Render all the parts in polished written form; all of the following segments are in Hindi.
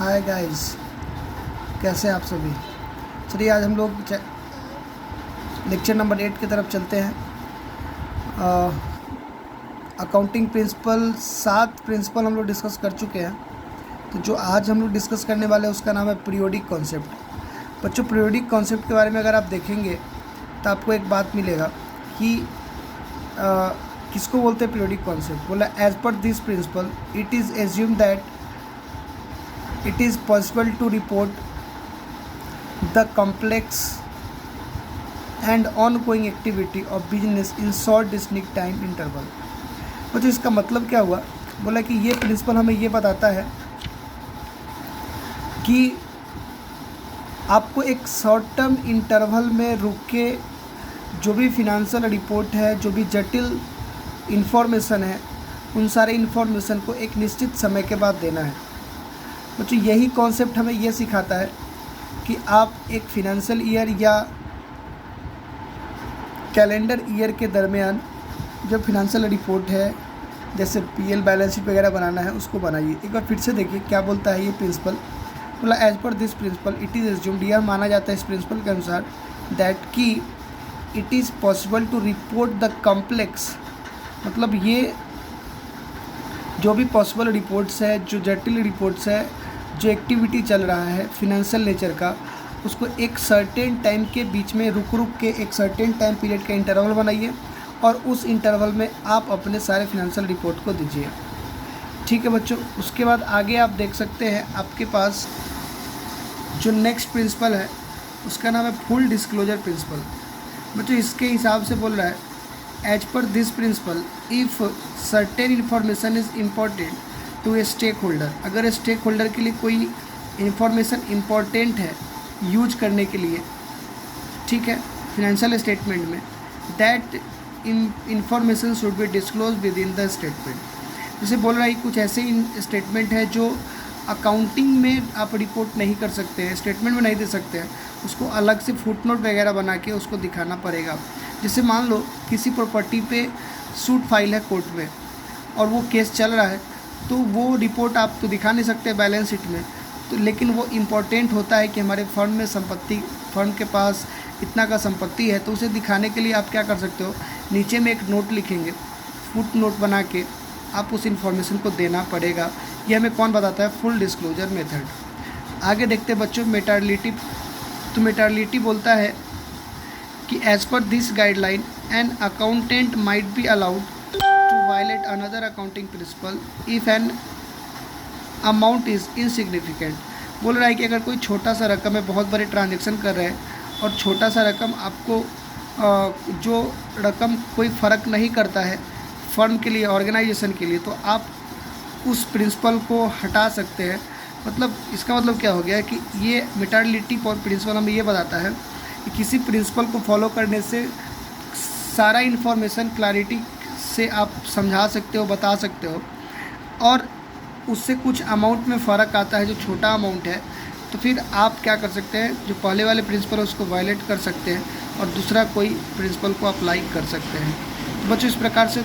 हाय गाइस, कैसे हैं आप सभी। चलिए आज हम लोग लेक्चर नंबर 8 की तरफ चलते हैं। अकाउंटिंग प्रिंसिपल 7 प्रिंसिपल हम लोग डिस्कस कर चुके हैं। तो जो आज हम लोग डिस्कस करने वाले हैं उसका नाम है पीरियोडिक कॉन्सेप्ट। बच्चों, पीरियोडिक कॉन्सेप्ट के बारे में अगर आप देखेंगे तो आपको एक बात मिलेगा कि किसको बोलते हैं पीरियोडिक कॉन्सेप्ट। बोला as per this principle it is assume that it is possible to report the complex and ongoing activity of business in short distinct time interval। तो इसका मतलब क्या हुआ, बोला कि ये प्रिंसिपल हमें ये बताता है कि आपको एक शॉर्ट टर्म इंटरवल में रुक के जो भी फिनेंशियल रिपोर्ट है, जो भी जटिल इन्फॉर्मेशन है, उन सारे इन्फॉर्मेशन को एक निश्चित समय के बाद देना है। बच्चों, यही कॉन्सेप्ट हमें यह सिखाता है कि आप एक फिनेंशियल ईयर या कैलेंडर ईयर के दरमियान जो फिनेंशियल रिपोर्ट है, जैसे पीएल बैलेंस शीट वगैरह बनाना है, उसको बनाइए। एक बार फिर से देखिए क्या बोलता है ये प्रिंसिपल। बोला as per this principle it is assumed, यह माना जाता है इस प्रिंसिपल के अनुसार, दैट कि it is possible to report the complex, मतलब ये जो भी पॉसिबल रिपोर्ट्स है, जो जटिल रिपोर्ट्स है, जो एक्टिविटी चल रहा है फिनेंशियल नेचर का, उसको एक सर्टेन टाइम के बीच में रुक के एक सर्टेन टाइम पीरियड का इंटरवल बनाइए और उस इंटरवल में आप अपने सारे फिनेंशियल रिपोर्ट को दीजिए। ठीक है बच्चों, उसके बाद आगे आप देख सकते हैं आपके पास जो नेक्स्ट प्रिंसिपल है उसका नाम है फुल डिस्क्लोजर प्रिंसिपल। बच्चों, इसके हिसाब से बोल रहा है as per this principle if certain information is important to a stakeholder, अगर स्टेक होल्डर के लिए कोई इन्फॉर्मेशन इम्पॉर्टेंट है यूज करने के लिए, ठीक है, फिनेंशियल स्टेटमेंट में, that information should be disclose with in the statement. जैसे बोल रहा है कुछ ऐसे स्टेटमेंट है जो अकाउंटिंग में आप रिपोर्ट नहीं कर सकते हैं, स्टेटमेंट में नहीं दे सकते हैं, उसको अलग से फुटनोट वगैरह बना के उसको दिखाना पड़ेगा। जैसे मान लो किसी प्रॉपर्टी पे सूट फाइल है कोर्ट में और वो केस चल रहा है, तो वो रिपोर्ट आप तो दिखा नहीं सकते बैलेंस शीट में, तो लेकिन वो इम्पॉर्टेंट होता है कि हमारे फर्म में फर्म के पास इतना का संपत्ति है, तो उसे दिखाने के लिए आप क्या कर सकते हो, नीचे में एक नोट लिखेंगे, फुट नोट बना के आप उस इन्फॉर्मेशन को देना पड़ेगा। ये हमें कौन बताता है, फुल डिस्क्लोजर मेथड। आगे देखते हैं बच्चों मेटालिटी। तो मेटालिटी बोलता है कि as per this guideline an accountant might be allowed to violate another accounting principle if an amount is insignificant. बोल रहा है कि अगर कोई छोटा सा रकम है, बहुत बड़े ट्रांजेक्शन कर रहे हैं और छोटा सा रकम आपको जो रकम कोई फ़र्क नहीं करता है फर्म के लिए, ऑर्गेनाइजेशन के लिए, तो आप उस प्रिंसिपल को हटा सकते हैं। मतलब इसका मतलब क्या हो गया कि ये मेटालिटी प्रिंसिपल हमें ये बताता है कि किसी प्रिंसिपल को फॉलो करने से सारा इन्फॉर्मेशन क्लैरिटी से आप समझा सकते हो, बता सकते हो, और उससे कुछ अमाउंट में फ़र्क आता है जो छोटा अमाउंट है, तो फिर आप क्या कर सकते हैं, जो पहले वाले प्रिंसिपल है उसको वायलेट कर सकते हैं और दूसरा कोई प्रिंसिपल को अप्लाई कर सकते हैं। तो बच्चों, इस प्रकार से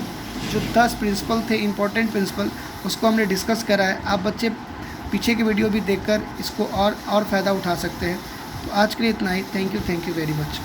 जो 10 प्रिंसिपल थे इंपॉर्टेंट प्रिंसिपल, उसको हमने डिस्कस करा है। आप बच्चे पीछे की वीडियो भी देखकर इसको और फ़ायदा उठा सकते हैं। तो आज के लिए इतना ही। Thank you very much.